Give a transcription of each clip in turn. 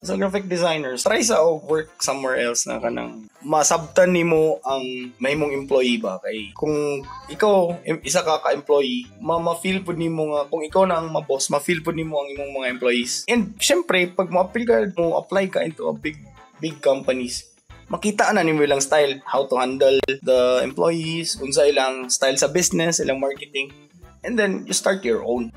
Sa graphic designers, try sa work somewhere else na kanang masabtan nimo ang mahimong employee ba kay kung ikaw isa ka ka-employee, ma-feel pud nimo nga kung ikaw na ang ma-boss, ma-feel pud nimo ang imong mga employees. And syempre, pag mo-apply ka into a big companies, makita na nimo ilang style, how to handle the employees, unsa ilang style sa business, ilang marketing, and then you start your own.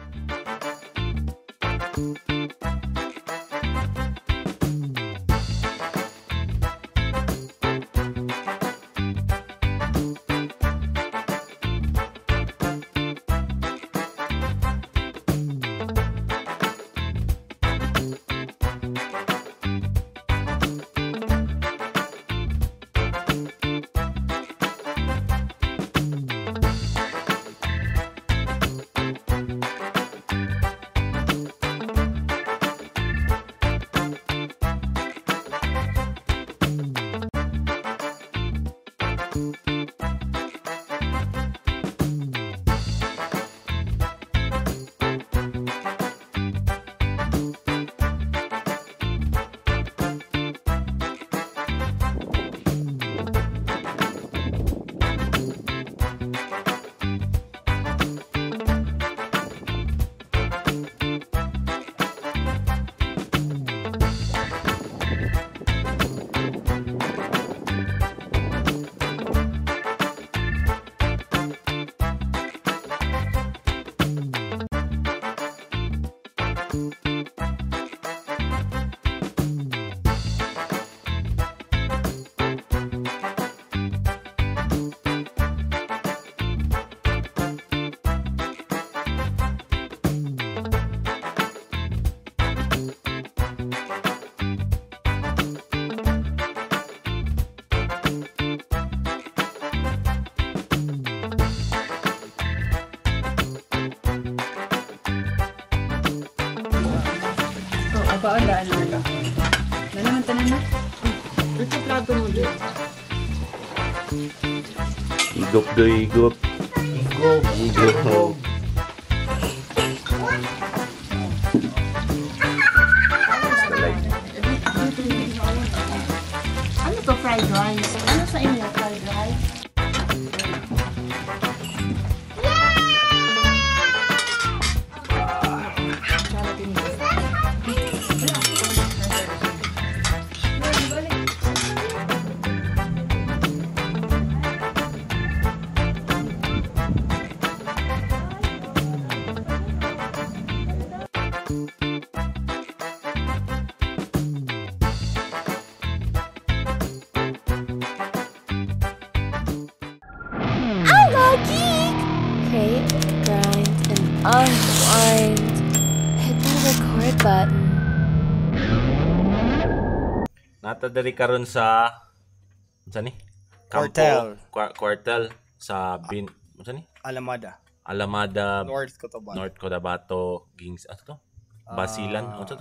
Paandaan na. Nalaman tanan na. Ito plato mo dito. Igop do igop. Igop. Ano to fried rice? Ano sa inyo fried rice? Create, grind, and unwind. Hit the record button. Nata diri karon sa ni? Quartel. Quartel sa unsa ni? Alamada, North Cotabato, Gings, ano to? Basilan, ano to?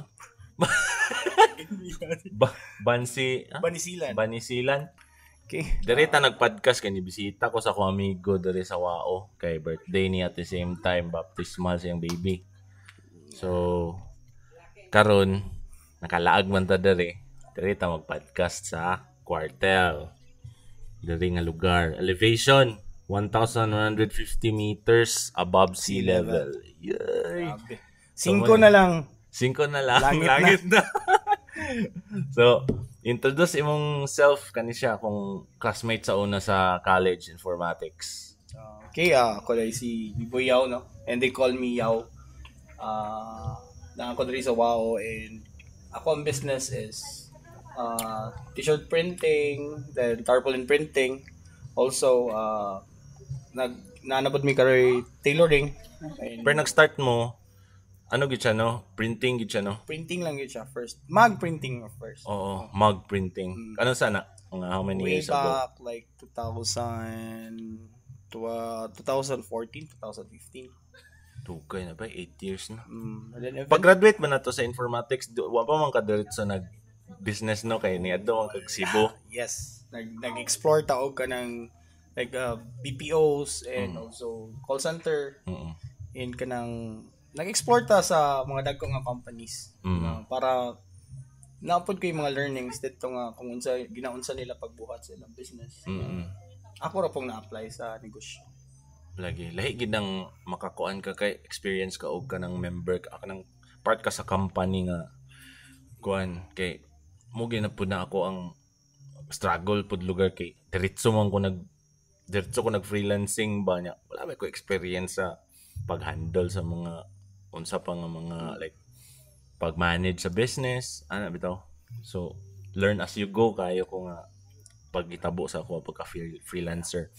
Banisilan. Okay. Dere ta nagpodcast kay ni bisita ko sa akong amigo dere sa Wao kay birthday niya at the same time baptismal siyang baby. So karon nakalaag man ta dere ta magpodcast sa Quartel. Dere nga lugar, elevation 1,150 meters above sea level. Yay. 5 na lang. Langit na. So, introduce imong self kani siya kung classmate sa una sa college informatics. Okay, ako dahil si Biboy Yao, no? And they call me Yao. Ako dahil sa WOW, and ako ang business is t-shirt printing, then tarpaulin printing. Also, nanabot mi karoy tailoring. Pero nag-start mo, ano gid siya no? Printing gid siya no? Printing lang yun siya first. Mag-printing first. Oo, mug printing. Ano sana? Mga how many Way years ago? back like 2014, 2015. Dugay na ba? 8 years na. And then Pag-graduate ba na to sa informatics, wa pa man ka diretso nag-business no? Kay ni Adto ang kagsibo. yes, nag-explore taog ka ng like BPOs and also call center and kanang nag-explore ta sa mga dagko nga companies para naapod ko yung mga learnings dito nga kung unsa ginaunsa nila pagbuhat sa ilang business. Ako ra pong na-apply sa negosyo. Lagi lahi gid nang makakuan ka kay experience ka og kanang member ka kanang part ka sa company nga kuan kay mo ginapud na ako ang struggle pud lugar kay diretso ko nag freelancing ba niya wala may ko experience sa pag-handle sa mga unsa pa nga mga like pag-manage sa business ana bitaw so learn as you go kayo ko nga pagitabo sa ako pagka freelancer.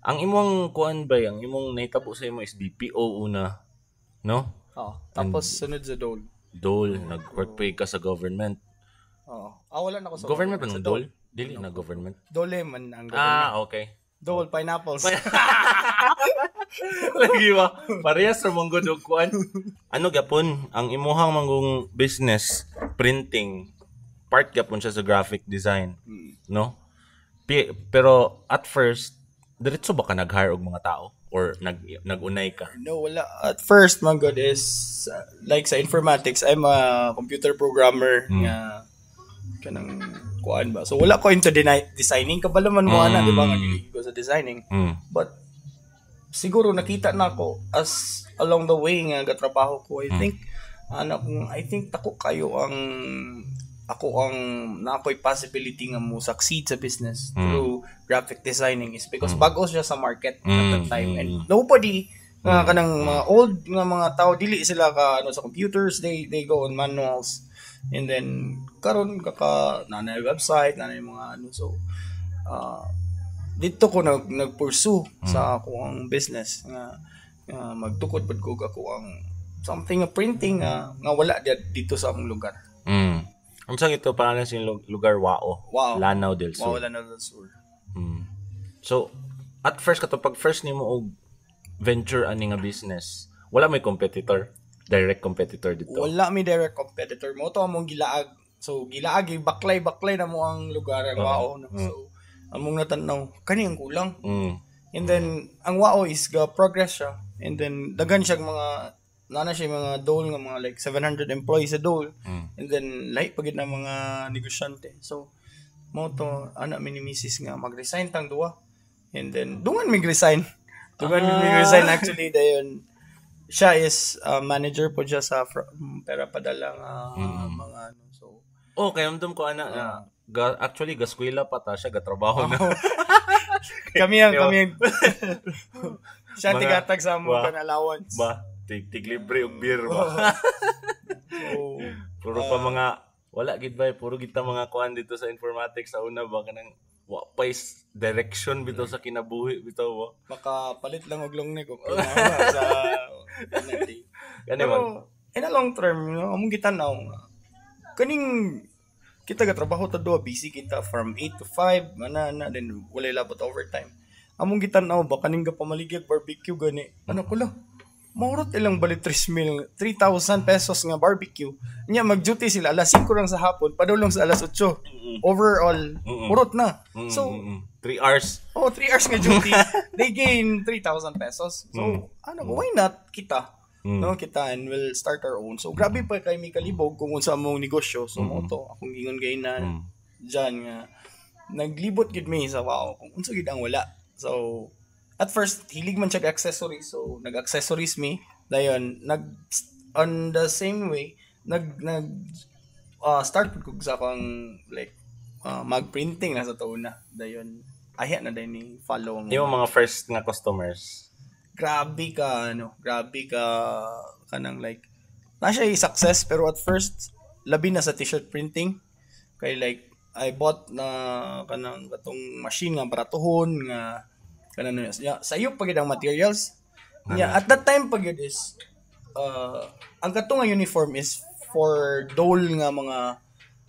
Ang imong kuan ba ang imong nahitabo sa imo is BPO una, no? Oo. Tapos sunod sa Dole. Dole, nag-work pa ka sa government. Oo. Wala na ako sa Government ba sa ng Dole? Dili na government. Dole man ang government. Okay. Dole pineapples. Lagi ba? Parehas sa mong og kuan. Ano gyapon ang imuhang mangong business printing part gyapon siya sa graphic design, no? Pero at first diretso ba ka nag-hire og mga tao or nag-unay ka? No, wala. At first, my God, is like sa informatics, I'm a computer programmer nga kanang kuan ba. So wala ko into designing kabalaman mo ana, di ba nga dili ko sa designing. But siguro nakita na ako as along the way nga gatrabaho ko. I think tako kayo ang na ako'y possibility nga mo succeed sa business through graphic designing is because bago siya sa market at that time and nobody nga kanang mga old nga mga tao dili sila ka sa computers, they go on manuals and then karon nanay website nanay mga so dito ko nag-pursue sa akong business nga magtukod pud ko ako ang something nga printing nga wala dito sa among lugar. Ang sang ito pangalan sa lugar Wao. Lanao del Sur. Lanao del Sur. So, at first pag first nimo og venture ani nga business, wala may competitor, direct competitor dito. Wala may direct competitor mo to among gilaag. So, gilaag baklay na mo ang lugar ang Wao. So, among natanaw kani ang kulang. And then ang Wao is progress siya. And then daghan siya mga nana siya mga Dole nga mga like 700 employees sa Dole. And then lahi pagid na mga negosyante. So mo to ana mi ni Mrs. nga mag-resign tang duwa. And then dungan mi resign. Actually dayon. Siya is manager po siya sa pera padala mga ano. So kay amdom ko ana actually gaskwela pa ta siya gatrabaho na. kami siya tigatag sa mo kan allowance. Tig libre og beer ba. So, puro pa mga wala gid ba puro kita mga kuan dito sa informatics sa una ba kanang wa pa direction bitaw sa kinabuhi bitaw ba. Makapalit lang og long neck og sa natin. Pero in a long term among gitanaw kaning kita gatrabaho ta do busy kita from 8 to 5 na then wala labot overtime. Among gitanaw ba kaning gapamaligya barbecue gani. Ano ko lang maurot ilang bali 3,000 pesos nga barbecue. Nya mag-duty sila alas 5 lang sa hapon, padulong sa alas 8. Overall, urot na. So, 3 hours. 3 hours nga duty. They gain 3,000 pesos. So, why not kita? No, kita and we'll start our own. So, grabe pa kay mi kalibog kung unsa among negosyo. So, mo to akong gingon gay na diyan nga naglibot gid mi sa Wao kung unsa gid ang wala. So, at first, hilig man siya accessories. So, nag-accessories me. Dayon, on the same way, start ko sa akong, like, mag-printing na sa taon na. Dayon, na din ni follow mo. Yung mga first nga customers. Grabe ka, kanang like, na siya success, pero at first, labi na sa t-shirt printing. Kaya like, I bought na kanang katong machine nga baratuhon nga kanang sayo pagid ang materials Yeah, at that time pag yun is ang kato nga uniform is for dole nga mga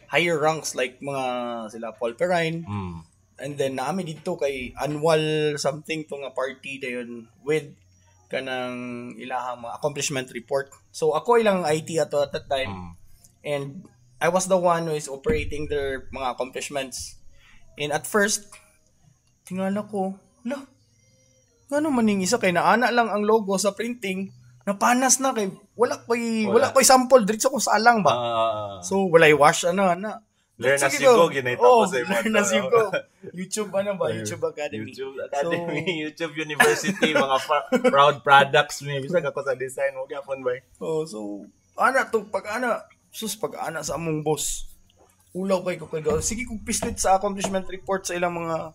higher ranks like mga sila Paul Perrine. And then naami dito kay annual something to nga party dayon with kanang ilahang mga accomplishment report. So ako ilang IT ato at that time. And I was the one who is operating their mga accomplishments. And at first, tingala ko, ano maning isa kay naana lang ang logo sa printing, napanas na kay wala ko'y sample diretso ko sa alang ba. So walay wash ana. Learn as you go, ginay tapos ay learn as you go. YouTube YouTube Academy. YouTube University, mga proud products may bisag ako sa design mo gyapon ba. So ana to pag ana sa among boss. Ulaw kay sige kog pislit sa accomplishment report sa ilang mga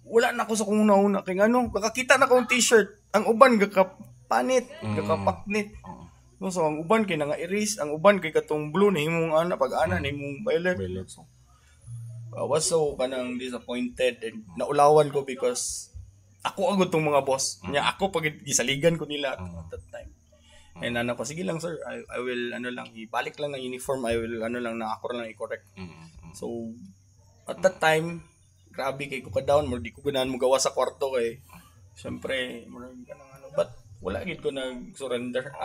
wala na ako sa kung una kay kakakita na kong t-shirt, ang uban gakapanit, gakapaknit. So ang uban kay nga erase, ang uban kay katong blue na himong pag-ana na himong violet. So I was so kanang disappointed and naulawan ko because ako agad tong mga boss. Nya ako pag gisaligan ko nila at that time. And ko, sige lang sir, I will ibalik lang ng uniform, I will na ako lang i-correct. So at that time, grabe kay ko ka-down, di ko ganahan mo gawa sa kwarto kay syempre, but wala gid ko nag-surrender.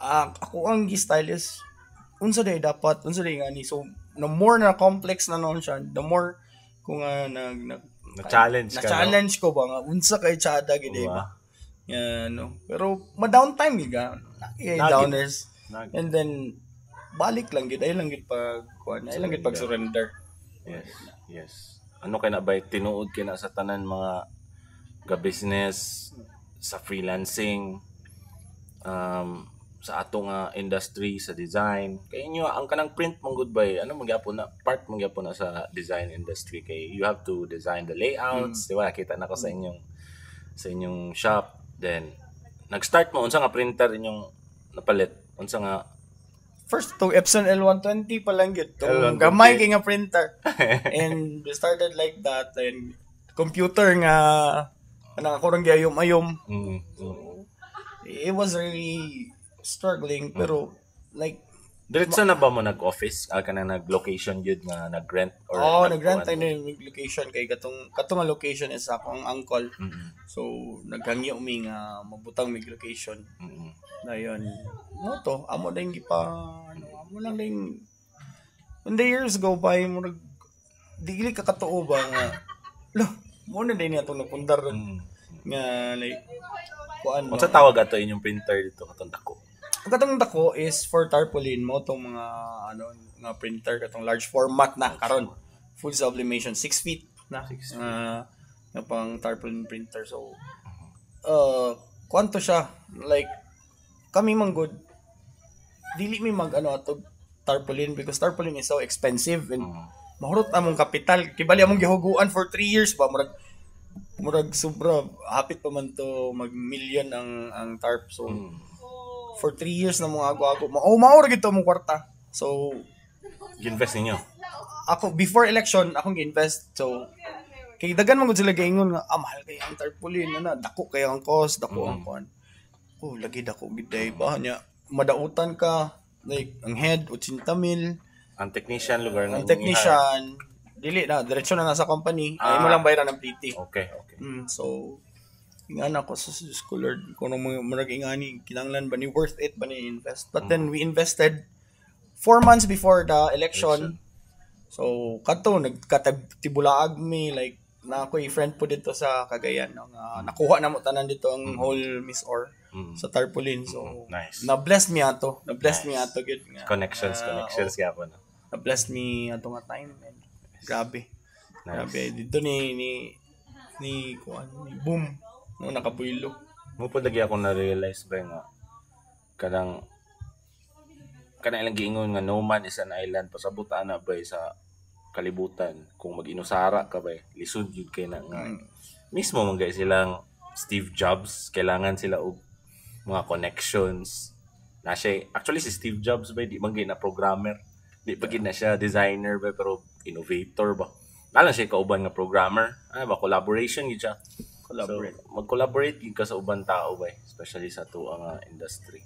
Ako ang stylist unsa day dapat unsa day ngani, so the more na complex na noon siya, the more kung na-challenge ko ba nga unsa kay tsada gid ba. Pero ma-downtime giga downers and then balik lang gid ay lang gid pag surrender. Yes. Ano kay na bay tinuod kay na sa tanan mga ga-business sa freelancing sa ato nga industry sa design kay inyo ang kanang print mong good bay magyapon na part mong gyapon na sa design industry kay you have to design the layouts di ba nakita na ko sa inyong shop. Then nag-start mo unsa nga printer inyong napalit unsa nga first to Epson L120 pa lang gid gamay kay nga printer and we started like that and computer nga ako rang gayom-ayom. It was really struggling pero like diretso na ba mo nag-office kana nag-location yun nga nag-rent or nag-rent tayo ng location kay katong nga location is akong uncle. So naghangyo mi nga mabutang mig location. Dayon mo to amo ding amo lang ding when the years go by mo dili ka katuo ba nga mo na din atong napundar nga like kuan unsa tawag ato inyong printer dito katong dako. Katong dako is for tarpaulin mo tong mga nga printer katong large format na karon full sublimation 6 feet na nga pang tarpaulin printer. So kwanto siya like kami man good dili mi mag ato tarpaulin because tarpaulin is so expensive and mahurot among kapital kibali among gihuguan for 3 years ba murag sobra hapit pa man to mag million ang tarp. So for 3 years na mga ago-ago maura gito mong kwarta. So invest ninyo ako before election akong gi-invest. So kay dagan man gud sila gaingon nga mahal kay ang tarpaulin dako kay ang cost dako ang kuan lagi dako gid day ba nya madautan ka like ang head 80,000 ang technician lugar ang technician dili na diretso na nasa company ay mo lang bayaran ng PT. Okay. So ingana ko sa scholar kuno murag ingani kinanglan ba ni worth it ba ni invest, but then we invested 4 months before the election. So kadto nagkatibulaag mi like na ako friend po dito sa Cagayan nakuha na mo tanan dito ang whole Miss Or sa tarpaulin. So nice. Na-bless mi ato gid nga connections gyapon na-bless mi ato nga time and grabe dito ni boom no nakapuylo mo pud lagi ako na-realize ba nga kanang ilang giingon nga no man is an island pasabot ana ba sa kalibutan kung mag-inusara ka ba lisod jud kay na nga mismo man guys silang Steve Jobs kailangan sila og mga connections na siya actually si Steve Jobs ba di man gyud na programmer di pa gyud na siya designer ba pero innovator ba nalang siya kauban nga programmer ba collaboration gyud siya Collaborate. So, mag-collaborate gid ka sa ubang tao ba, especially sa tuwa nga industry.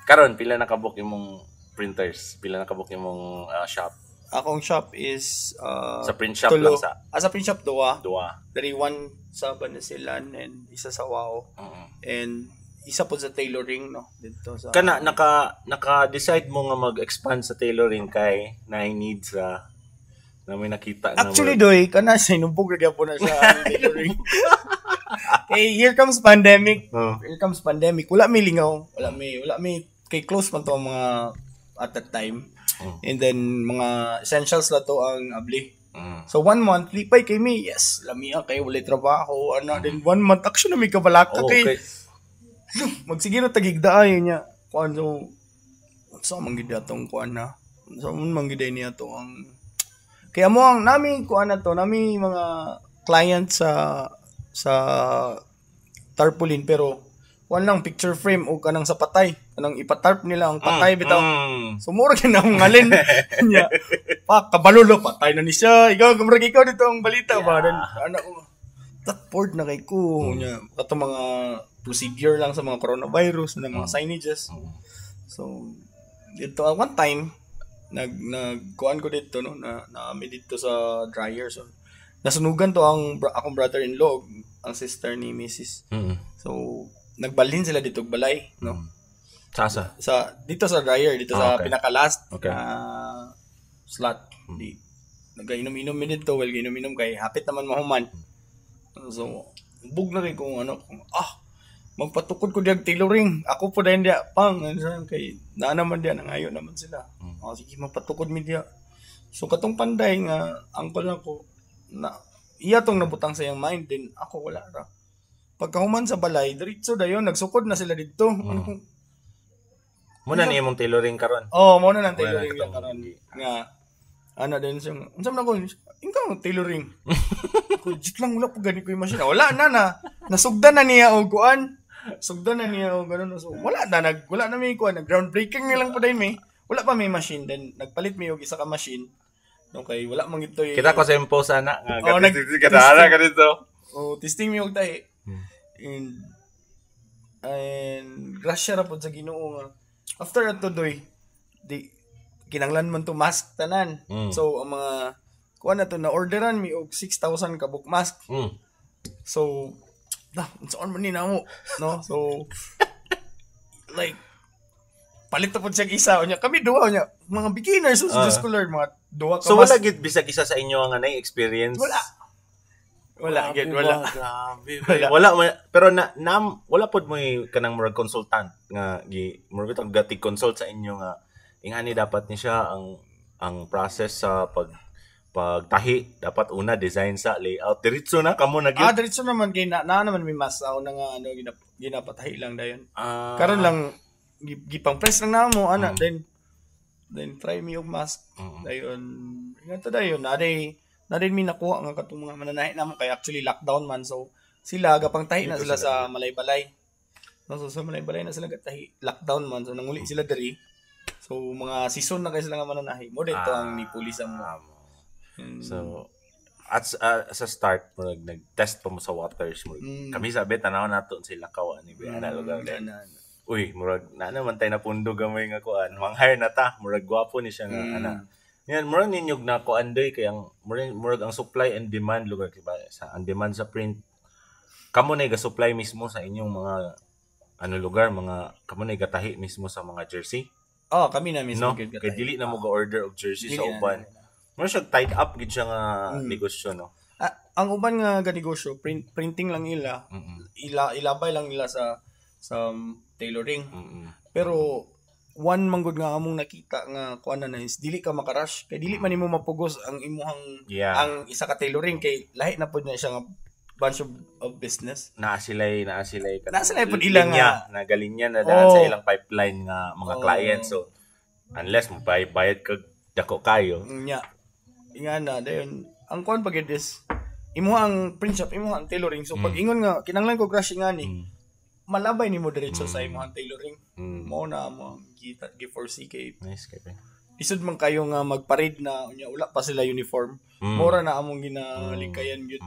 Karon pila nakabuk imong printers, pila nakabuk imong shop. Akong shop is Sa print shop lang sa sa print shop duwa. duwa. One sa Banasilan and isa sa Wao. And isa po sa tailoring no dito sa Kana naka-decide mo nga mag-expand sa tailoring kay na need sa na may nakita nga Actually doy kana sa inumbog ra po na sa tailoring. Hey, here comes pandemic. Here comes pandemic. Wala may lingaw, wala may kay close man to ang mga at that time. And then mga essentials na to ang abli. So 1 month lipay kay me. Yes, lami kay wala trabaho ano. Then 1 month action na may kabalaka kay magsiguro tagigdaayo niya. Kuan so manggid atong kuan na. So manggid niya to ang kaya mo ang nami kuan na to, nami mga client sa tarpaulin pero kuan lang picture frame o kanang sa patay. Kanang ipatarp nila ang patay bitaw. So mura gyud ang ngalin niya. Pa kabalolo patay na ni siya. Ikaw kumurag ikaw dito ang balita ba then anak ko. Board na kay ko niya kato mga procedure lang sa mga coronavirus na mga signages. So dito one time nagkuan ko dito no na may dito sa dryer so nasunugan to ang akong brother-in-law ang sister ni Mrs. So nagbalhin sila dito balay no sa dito sa dryer dito sa pinaka last slot di nagainom-inom mi dito inom kay hapit naman mahuman so bug na rin kung magpatukod ko diag tailoring. Ako po dahil diya pang kay na naman diya nangayo naman sila. Sige magpatukod mi diya. So katong panday nga angkol nako na iya tong nabutang sa iyang mind din ako wala ra. Pagkahuman sa balay diretso dayon nagsukod na sila didto. Muna ni imong tailoring karon. Mo na nang tailoring lang karon nga din siya. Unsam na ko ikaw tailoring. Kujit lang wala po gani ko yung machine. Wala na nasugdan na niya og kuan. Sugdan na niya o gano'n. So, wala na may kuha. Groundbreaking nilang po dahil may. Wala pa may machine. Then, nagpalit may og isa ka machine. Okay, wala mang ito Kita ko sa impo sana. Kadara ka dito. Testing may og tayo. And grasya ra po sa Ginoo nga. After ato doy, kinanglan man to mask tanan. So, ang mga kuha na to, na-orderan mi og 6,000 ka book mask. So, saan man nina mo, no? So, like, palit na po siya isa. Kami duwa niya. Mga beginners, sa scholar, mga duwa ka. So, wala gid bisag isa sa inyo ang experience? Wala. Grabe. Wala. Pero wala po mo kanang murag consultant nga, murag itong gati consult sa inyo nga, ingani dapat ni siya ang process sa pagtahi dapat una design sa layout diretso na kamo na gyud diretso naman kay na naman may mas na nga ginapatahi lang dayon karon lang gipang press lang namo then try me og mask dayon ingato dayon na din mi nakuha nga katong mga mananahi namo kay actually lockdown man so sila gapang tahi na sila sa Malaybalay so sa Malaybalay na sila gatahi lockdown man so nanguli sila diri so mga season na kay sila nga mananahi mo dito ang ni pulis ang So, at sa start, nag-test pa mo sa waters. Kami sabi, tanaw nato sila kawan ni Biana lugar. Uy, murag na naman tayo napundo gamay nga kuan. Manghire na ta, murag gwapo ni siya nga Yan, murag ninyog na kuan doy kay ang murag ang supply and demand lugar diba? Ang demand sa print. Kamo na ga-supply mismo sa inyong mga lugar, kamo na gatahi mismo sa mga jersey. Kami na mismo no? Kay dili na mo ga-order og jersey sa uban. Mo siya tied up gid siya nga negosyo no. Ang uban nga negosyo printing lang ilabay lang nila sa tailoring. Pero one manggod nga among nakita nga kuan na is dili ka makarush kay dili man nimo mapugos ang imuhang ang isa ka tailoring kay lahi na pud na siya nga bunch of business. Naasilay pud ilang nga galinya na daan sa ilang pipeline nga mga client so unless mo bayad kag dako kayo. Ingana dayon ang kuan pagid is imo ang print shop imo ang tailoring so pag ingon nga kinanglan ko crush ngani malabay nimo diretso sa imo ang tailoring mo na mo gi4C kay nice kay isud man kayo nga magparade na unya wala pa sila uniform mura na among ginalikayan gyud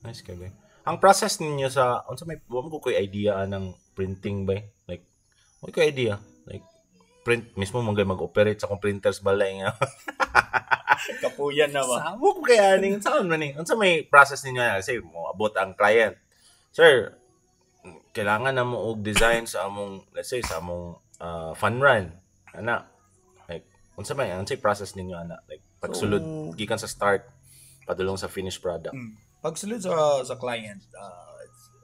Nice kay bay. Ang process ninyo sa unsa may wa mo ko idea ng printing bay? Like mo ko idea like print mismo mo mag-operate sa kung printers balay nga. Kapuyan na ba? Samo ko kaya ning sound man ni. Unsa may process ninyo say mo abot ang client. Sir, kailangan na mo og design sa among let's say sa among fun run. Ana. Like unsa process ninyo ana? Like pagsulod gikan sa start padulong sa finished product. Pagsulod sa client,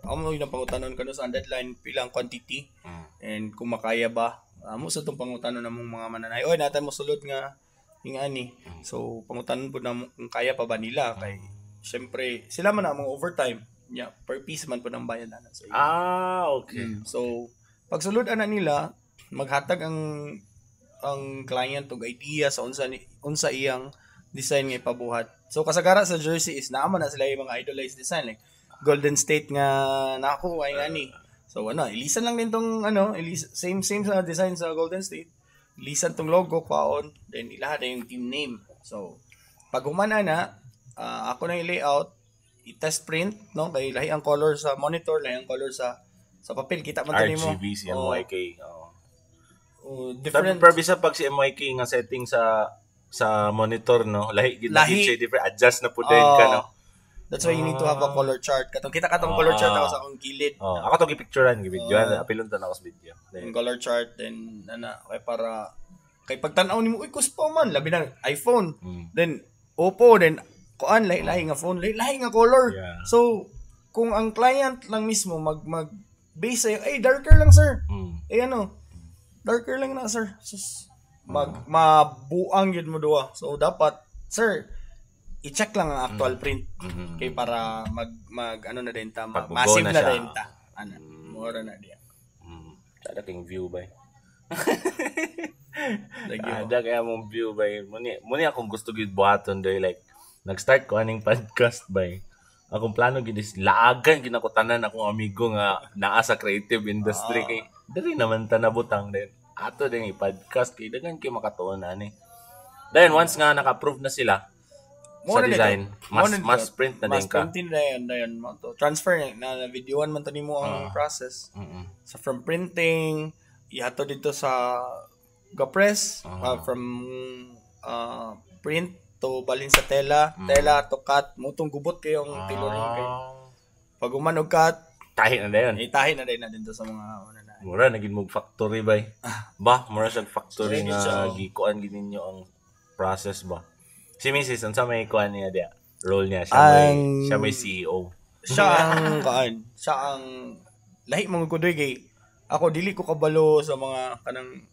amo yung pangutanon kano sa deadline pilang quantity and kung makaya ba amo sa tong pangutanon namong mga mananay. Oy, natay mo sulod nga ingani. So pangutanon pud namo kung kaya pa ba nila kay syempre sila man ang overtime. Yeah, per piece man pud ang bayad ana sa Okay. So pagsulod ana nila maghatag ang client og idea sa unsa iyang design nga ipabuhat. So kasagara sa jersey is naman na sila yung mga idolized design like Golden State nga nako ay ngani. So ilisan lang din tong same sa design sa Golden State. Ilisan tong logo kwaon then ilaha na yung team name. So pag humana na ako na i-layout, i-test print no kay lahi ang color sa monitor, lahi ang color sa papel kita man tani mo. RGB si MYK. Different pero bisa pag si MYK nga setting sa monitor no lahi different adjust na pud din ka no. That's why you need to have a color chart. Katong color chart ako sa akong kilid. Ako to gi-picturean gi-videoan apilon ta na ako sa video. Yung color chart then kay para kay pagtan-aw nimo uy kuspa man labi na iPhone. Then Oppo then kuan lahi nga phone, lahi nga color. Yeah. So kung ang client lang mismo mag base ay darker lang sir. Darker lang na sir. Mabuang yun mo duwa. So dapat sir i-check lang ang actual print kay para mag ano na din ta massive na din ta mura na diya sada king view bay ada kaya mong view bay muni akong gusto gid buhaton day like nag-start ko aning podcast bay akong plano gid is laagan ginako tanan akong amigo nga naa sa creative industry kay dili naman ta nabutang din ato din i-podcast kay daghan kay makatuon ani. Then once nga naka-approve na sila sa design, mas print na din ka. Mas print na yan mo to. Transfer na videoan man tani mo ang process. So from printing, ihato dito sa ga-press, from print to balhin sa tela to cut, mutong gubot kayong tailoring kay. Pag umanog cut, tahi na dayon. Tahi na din to sa mga mura naging mo factory bay. Mura sa factory nga gikuan gid ninyo ang process ba. Si Mrs. unsa may kuan niya dia? Role niya siya may CEO. Siya ang lahi mga kudoy kay ako dili ko kabalo sa mga kanang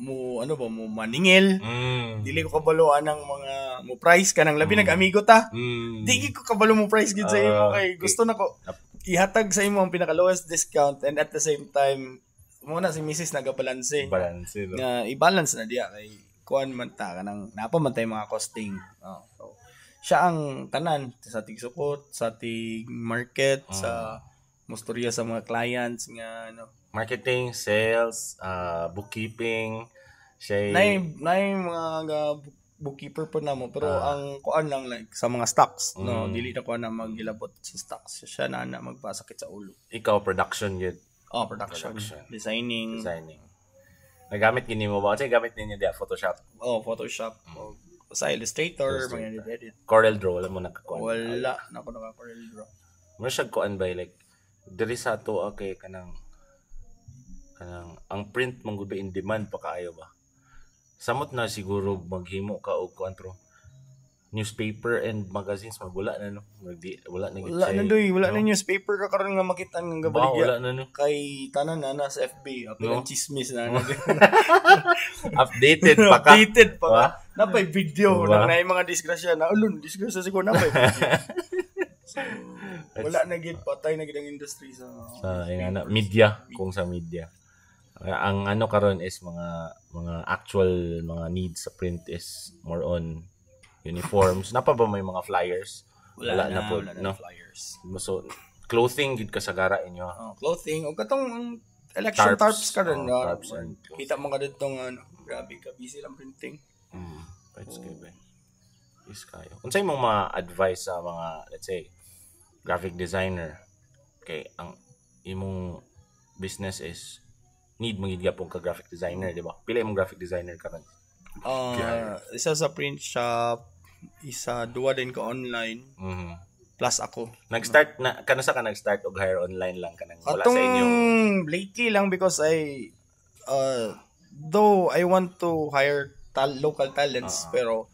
mo maningil. Dili ko kabalo anang mga mo price kanang labi nag-amigo ta. Dili ko kabalo mo price gid sa imo kay gusto nako ihatag sa imo ang pinaka lowest discount and at the same time muna si Mrs. nagabalanse. Balance no. Nga i-balance na diya kay kuan man ta kanang napamantay mga costing. So siya ang tanan sa tigsukot, sa tig market, sa mustorya sa mga clients nga marketing, sales, bookkeeping, siya nay mga bookkeeper po namo pero ang kuan lang like sa mga stocks dili na kuan na magilabot sa stocks siya na magpasakit sa ulo. Ikaw production yun. Production. Designing. Nagamit gini mo ba? Kasi gamit ninyo dia Photoshop. Photoshop. Sa Illustrator, mga edit. Corel Draw, wala mo nakakuan. Wala na ako naka Corel Draw. Mo siya kuan ba like diri sa to okay kanang ang print mong gud in demand pa kaayo ba? Samot na siguro maghimo ka og kontro newspaper and magazines magwala na wala na gid wala na newspaper ka karon nga makita ng gabaligya wala na kay tanan na sa FB ang chismis na updated pa napay video na mga disgrasya na disgrasya siguro napay so, wala na gid patay na gid ang industry sa media kung sa media. Ang karon is mga actual mga needs sa print is more on uniforms. Napa ba may mga flyers? Wala na po, no? Flyers. So clothing gid kasagara inyo. Clothing og katong election tarps karon. Tarps kita mo ka dito grabe ka busy lang printing. Let's go ba. Is kayo. Unsay mong ma-advise sa mga let's say graphic designer. Okay, ang imong business is need magiging gyapon ka graphic designer, di ba? Pila imong graphic designer karon? Isa sa print shop, isa duwa din ko online, Mhm. plus ako. Nag-start na kano sa ka nag-start og hire online lang kanang wala Atong sa inyo. lately lang because though I want to hire local talents, pero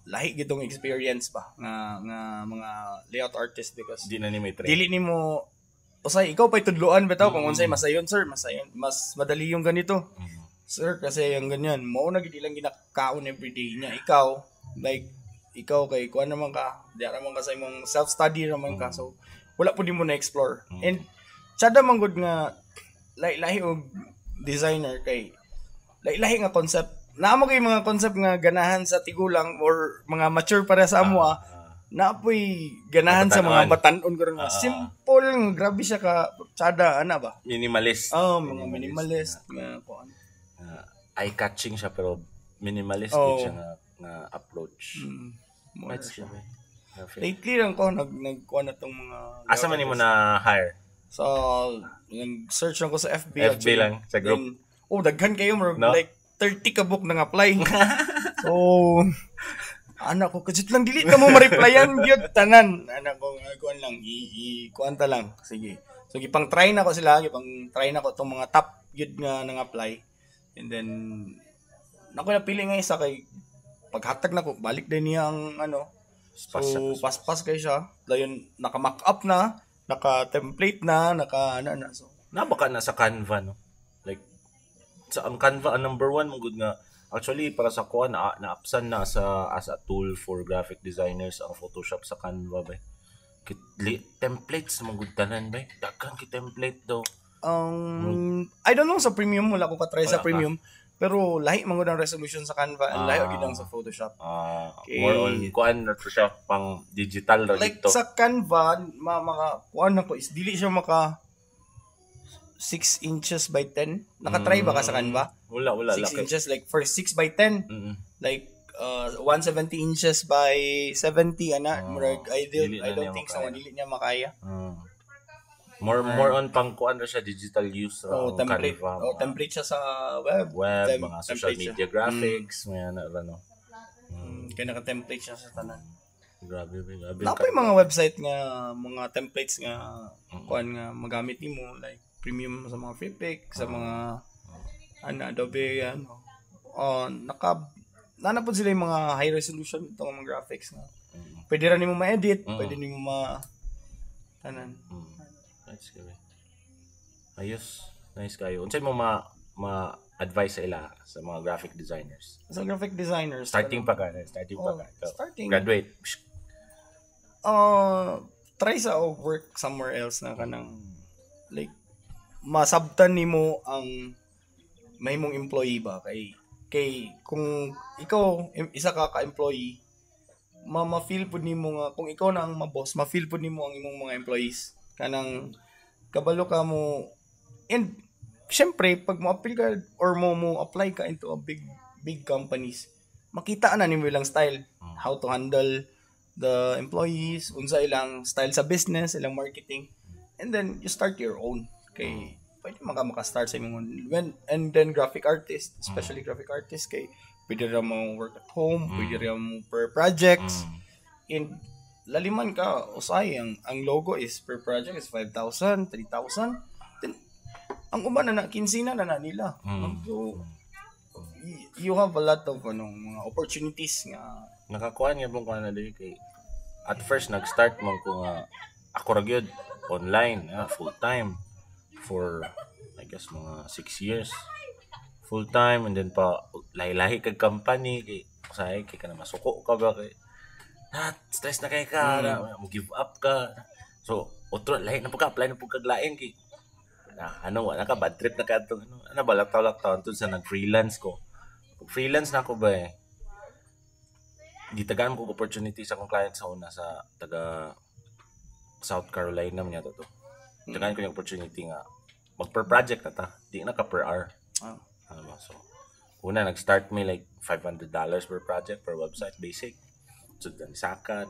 lahi gitong experience ba nga mga layout artist because Di na ni may train. dili nimo usay ikaw pa'y tudloan bitaw kung unsay masayon sir, masayon mas madali yung ganito. Sir, kasi yung ganyan, mo na gid lang ginakaon everyday niya. Ikaw, like ikaw kay kuan naman ka, di naman ka sa imong self-study naman ka. So wala po di mo na explore. And tsada man gud nga lahi og designer kay lahi nga concept. Naamo kay mga concept nga ganahan sa tigulang or mga mature para sa amo naapoy ganahan sa mga batanon ko nga simple nga grabe siya ka tsada ana ba Minimalist. mga minimalist nga kuan Eye-catching siya pero minimalist Oh. siya nga approach. more That's siya. perfect. Lately lang ko nagkuan na tong mga Asa man nimo na hire? so nag-search lang ko sa FB FB actually. lang, sa group? Then, daghan kayo more No? like 30 ka book nang apply. So anak ko kasi lang dili ka mo ma-replyan gyud tanan. Anak ko kuan lang kuan ta lang. Sige. So gipang try na ko sila, gipang try na ko tong mga top gyud nga nang apply. And then nako napili nga isa kay paghatag na ko balik din niya ang ano. So paspas kay siya. Dayon naka-mock up na, naka-template na, naka na. So Nabaka na sa Canva no. Like sa ang Canva ang number one mo good nga actually para sa kuan na-apsan na sa as a tool for graphic designers ang Photoshop sa Canva ba. Templates mo good tanan ba. Daghan ki template daw. I don't know sa premium, wala ko ka-try Wala sa ka. premium. Pero lahi man gud ang resolution sa Canva, and lahi gid ang sa Photoshop. Okay. More on kuan na to siya pang digital ra Like dito. sa Canva, mga kuan ako is dili siya maka 6 inches by 10. Naka-try ba ka sa Canva? Wala 6 laki. inches like for 6 by 10. Mm-mm. Like 170 inches by 70 ana. Murag dili na I don't niya think so makaya. dili niya makaya. More on pang kuan ra siya digital use ra ang template. Canva. Template siya sa web. Mga social template media graphics, may ano ra no. Kaya naka-template siya sa tanan. Grabe. Napoy mga website nga mga templates nga kuan nga magamit nimo like premium sa mga Freepik, sa mga Adobe nanapod sila yung mga high resolution itong mga graphics nga. Pwede ra nimo ma-edit, pwede nimo tanan. That's good. Ayos. Nice kayo. Unsay mo ma-advise sa ila sa mga graphic designers? Sa graphic designers, Starting pa ka. starting. Graduate. Try sa work somewhere else na kanang like masabtan nimo ang mahimong employee ba kay kung ikaw isa ka employee ma-feel pud nimo nga kung ikaw na ang ma-boss ma-feel pud nimo ang imong mga employees kanang kabalo ka mo and syempre pag mo-apply ka or mo apply ka into a big companies makita na nimo ilang style how to handle the employees unsa ilang style sa business ilang marketing and then you start your own kay pwede maka-start sa imong and then graphic artist especially graphic artist kay pwede ra mo work at home pwede ra mo per projects and laliman ka usay ang logo is per project is 5,000 3,000 then ang uban na 15 na nila so you have a lot of mga opportunities nga Nakakuha niya pong kuha na din kay at first nag-start mo ko nga ako ra gyud online full time for I guess mga 6 years full time and then pa lahi-lahi kag company kay usay kay kana masuko ka ba kay stress na kay ka mo give up ka so otro lahi na pagka-apply na pagkaglain kay wala ka bad trip na ka to balak-taw tud sa nag-freelance ko freelance na ako ba gitagaan ko opportunity sa akong client sa una sa taga South Carolina niya to. Tagaan ko yung opportunity nga mag per project na ta. Di na ka per hour. So, una nag-start me like $500 per project per website basic. So, nisaka.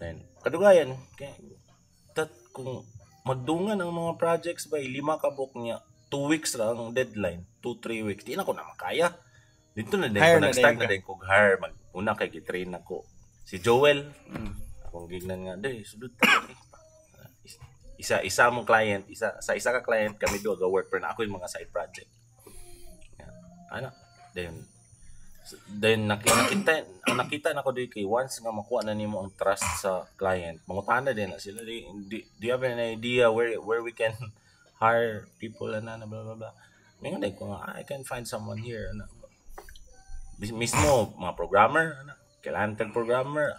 Then kadugayan kay kung magdungan ang mga projects ba 5 ka book niya 2 weeks lang ang deadline 2-3 weeks di na ko na makaya dito na din ko nag-start na din ko hire una kay gitrain ako si Joel akong gignan nga day sudod ta isa mong client isa ka client kami do ga work pero na ako yung mga side project ana then nakita na ko di kay once nga makuha na nimo ang trust sa client mangutana din na sila do you have an idea where we can hire people na blah blah blah ngayon ko nga I can find someone here na mismo mga programmer kailangan tag programmer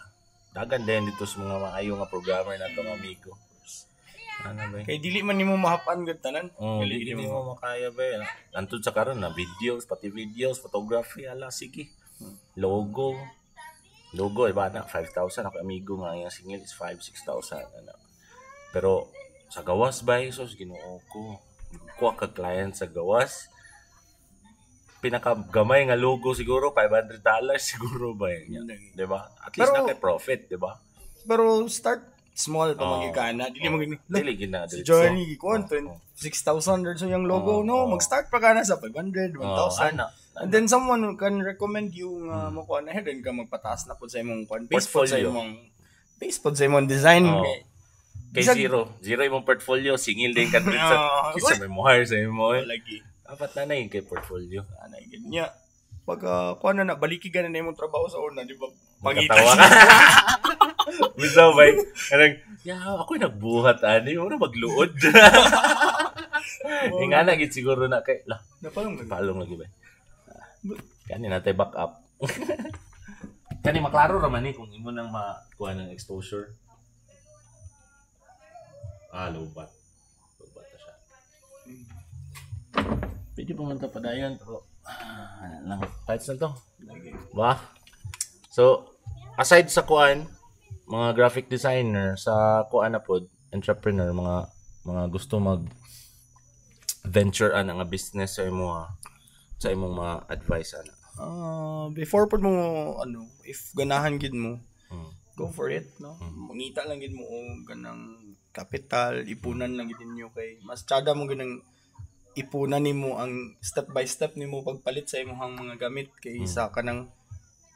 dagan din dito sa mga maayo nga programmer na to amigo ano ba kay dili man nimo mahapan gud tanan dili mo makaya ba antud sa karon na videos pati videos photography ala sige logo iba na 5,000 ako amigo nga yung singil is 5,000-6,000 ano pero sa gawas ba so Ginoo ko kuha ka client sa gawas pinakagamay nga logo siguro $500 siguro ba yan di ba at least na kay profit di ba pero start small pa magigana dili mo gina si Johnny kon 6,000 so yung logo no mag-start pa kana sa 500 1,000 and then someone can recommend you mo ko na then ka magpataas na pud sa imong base pod sa imong design kay zero imong portfolio singil din ka sa mo hire sa imo lagi apat na yung kay portfolio anay ganya pag kuan na baliki ganan na imong trabaho sa una di ba pangita Bisa ba? Kanang ako nagbuhat ani, ora magluod. Nga na gid siguro na kay napalong lagi ba. Kani natay back up. Kani maklaro ra man ni kung imo nang makuha ng exposure. Lobat ta siya. Pwede pumunta pa dayon pero lang tights na to. Ba? So, aside sa kuan mga graphic designer sa kuan na pod entrepreneur mga gusto mag venture ana nga business sa imong mga advice ana before pod mo if ganahan gid mo go for it no mangita lang gid mo og ganang capital ipunan lang gid ninyo kay mas tsada mo ganang ipunan nimo ang step by step nimo pagpalit sa imong mga gamit kay isa kanang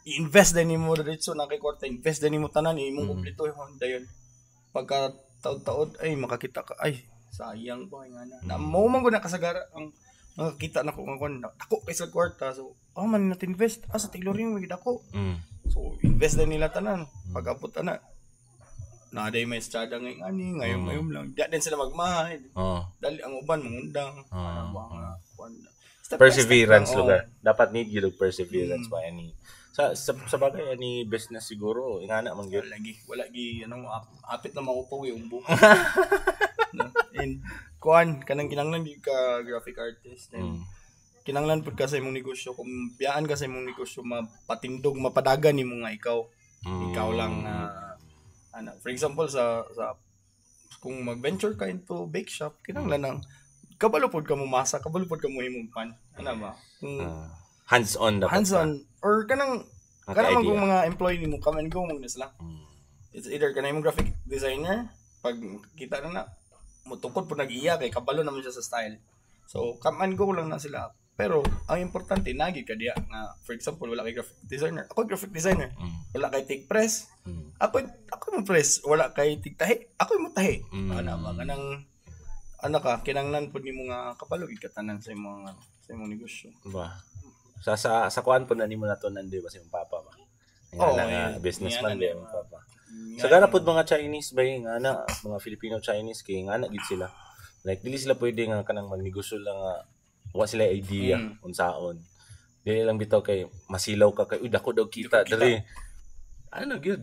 i-invest din mo diretso na kay kwarta invest din mo tanan imong kompleto yung dayon pagka taod-taod ay makakita ka ay sayang ba nga na mo man gud nakasagara ang nakakita nako nga ako kay sa kwarta so man natin invest sa tailoring mo gid ako so invest din nila tanan pag-abot ana na day may strada ngayon lang di din sila magmahal dali ang uban mangundang perseverance lugar dapat need you perseverance ba any sa bagay ani business siguro ingana man gyud wala gi apit na makupaw yung buko and kuan kanang kinanglan di ka graphic artist and kinanglan pud ka sa imong negosyo kung biyaan ka sa imong negosyo mapatindog mapadagan nimo nga ikaw lang for example sa kung mag-venture ka into bake shop kinanglan nang kabalo pod ka mo masa kabalo pod ka mo imong pan ba hands-on or kanang kung mga employee nimo come and go mo na sila it's either kanang imong graphic designer pag kita na mutukod po nag-iya kay kabalo naman siya sa style so come and go lang na sila pero ang importante nagi ka diya nga for example wala kay graphic designer ako graphic designer wala kay tig press ako mo press wala kay tig tahi ako mo tahi ba kanang kinanglan pud nimo nga kabalo gid katanan sa imong negosyo ba sa kuan po na nimo natunan di ba si papa ba nga businessman di ang papa sa gara pod mga Chinese ba nga mga Filipino Chinese kay nga gid sila like dili sila pwede nga kanang magnegosyo lang wa sila idea unsaon dili lang bitaw kay masilaw ka kay dako daw kita dali gyud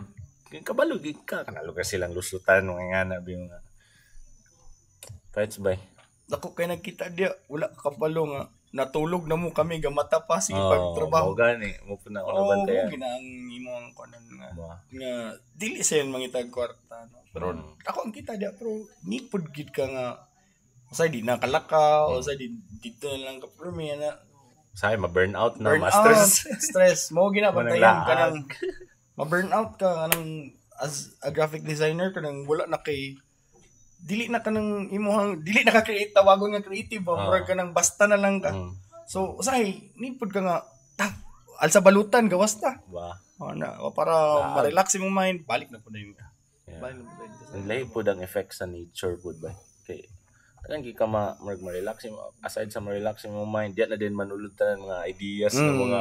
kabalo gid ka kanalo ka silang lusutan nga nga fights ba dako kay nagkita dia wala kabalo nga natulog na mo kami gamata pa sige pagtrabaho gani mo po na bantayan ginang imong kanan nga dili sen mangitag kwarta pero ako ang kita dia pero nipod gid ka nga usay di na kalaka usay dito na lang ka permi na say ma-burnout na stress mo ginabantayan kanang ma-burnout ka kanang as a graphic designer kanang wala na kay dili na ka create tawagon nga creative murag ka nang basta na lang ka. So usahay nipod ka nga alsa balutan gawas ta. Ba. Para ma-relax imong mind, balik na pud yun. Balik na pud yun. Ang lahi pud ang effect sa nature pud ba. Kay kanang gi ka ma-relax aside sa ma-relax imong mind, diyan na din manulod tanan mga ideas ng mga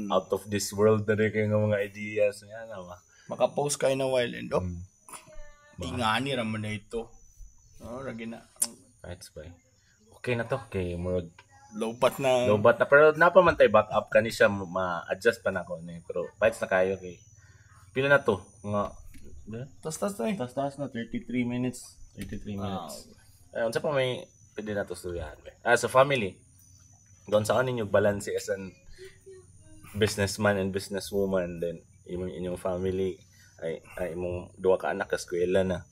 out of this world na rin kayo nga mga ideas nga na ba. Maka-post kayo na while and ingani raman na ito. Ragi na. Right, bye. Okay na to kay murag Lobat na pero napamantay back up kani siya ma-adjust pa na ko ni pero fights na kayo kay pila na to nga tas na 33 minutes. Unsa pa may pwede na to storyahan sa family doon sa ninyo balance as an businessman and businesswoman then inyong family ay imong duha ka anak ka eskwela na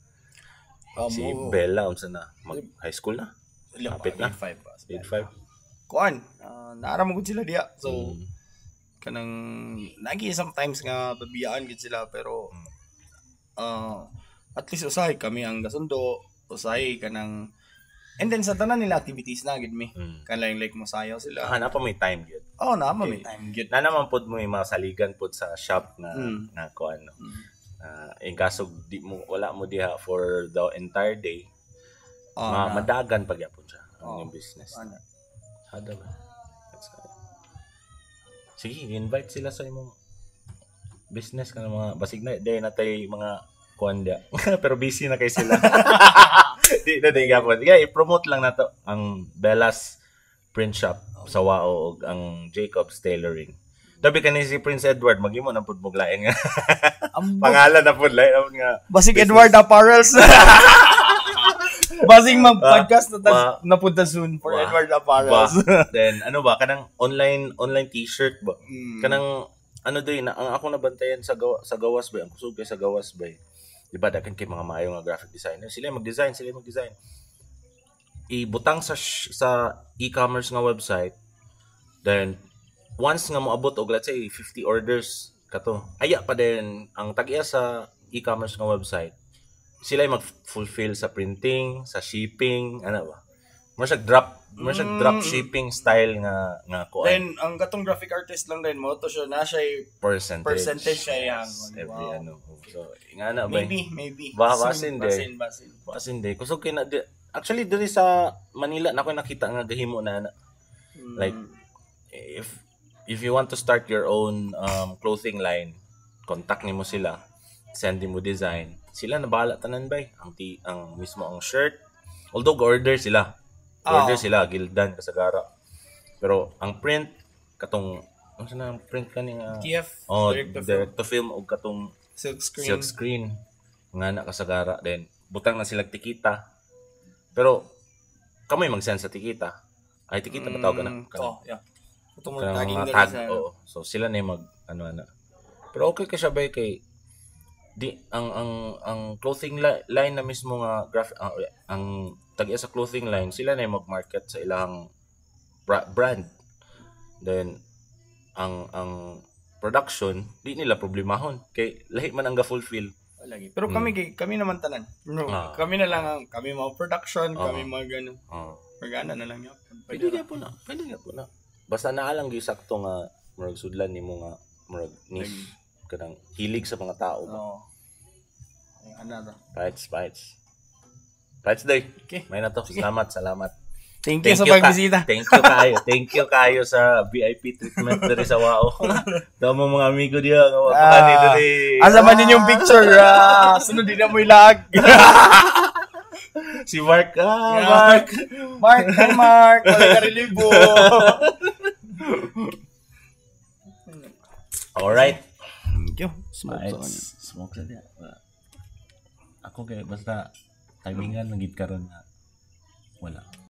si Bella unsa na mag high school na lapit na grade 5 kuan naara mo gud sila diha so kanang lagi sometimes nga babiyaan gid sila pero at least usahay kami ang gasundo usahay kanang and then sa tanan nila activities na gid mi kanang like mosayaw sila na pa may time gid na may time gid na naman pud mo masaligan pud sa shop na kuan no in kaso di mo wala mo diha for the entire day madagan pagyapon siya ang business Hada ba? Sige, invite sila sa imong business ka ng mga basig na day na tayo mga kuanda. Pero busy na kay sila. Di na day gapon. I-promote lang nato ang Bella's Print Shop sa Wao ug ang Jacob's Tailoring. Dabi kanini si Prince Edward magimo na pud muglaen nga. Pangalan na pud lain nga. Basig Edward Apparels. Basing mag-podcast na punta soon for Edward Apparels. Then ano ba kanang online t-shirt ba? Kanang ano din ang ako nabantayan sa gawas ba? Ang kusog kay sa gawas ba? Di ba dakan kay mga maayo nga graphic designer, sila mag-design. Ibutang sa e-commerce nga website. Then once nga moabot og let's say 50 orders kato. Aya pa din ang tag-iya sa e-commerce nga website. Sila ay mag-fulfill sa printing, sa shipping, ano ba? Masyag drop shipping style nga kuan. Then ang katong graphic artist lang din mo to siya na siya percentage siya yang every ano. So ingana ba? Maybe. Basin day. Kusog kay na actually diri sa Manila na ko nakita nga gahimo na like if you want to start your own clothing line, contact nimo sila, send mo design. Sila na bahala tanan bay ang mismo ang shirt. Although order sila gildan kasagara. Pero ang print katong ano na ang print kaning TF direct to film og katong silk screen nga na kasagara then butang na sila tikita. Pero kamay mag-send sa tikita. Ay tikita ba tawag na? Yeah. Katong tag. So sila na mag ano. Pero okay ka siya bay kay ang clothing line na mismo nga ang tag-iya sa clothing line sila na mag-market sa ilang brand. Then ang production di nila problemahon kay lahi man ang ga-fulfill lagi. Pero kami naman tanan. Kami na lang kami mga production, kami mga ganun. Magana na lang yun. Pwede nga po na. Basta naalang gyud sakto nga murag sudlan nimo nga murag niche kanang hilig sa mga tao ba. Fights day. Okay. May na to. Salamat. Thank you sa pagbisita. Thank you kayo sa VIP treatment diri sa Wao. Damo mga amigo diha nga wakani diri. Asa man ninyong picture? Sunod din na mo ilag. Si Mark. Mark. Wala ka relibo. Alright. Thank you. Smoke sa diya. Ako kay basta timingan nagit karon na wala.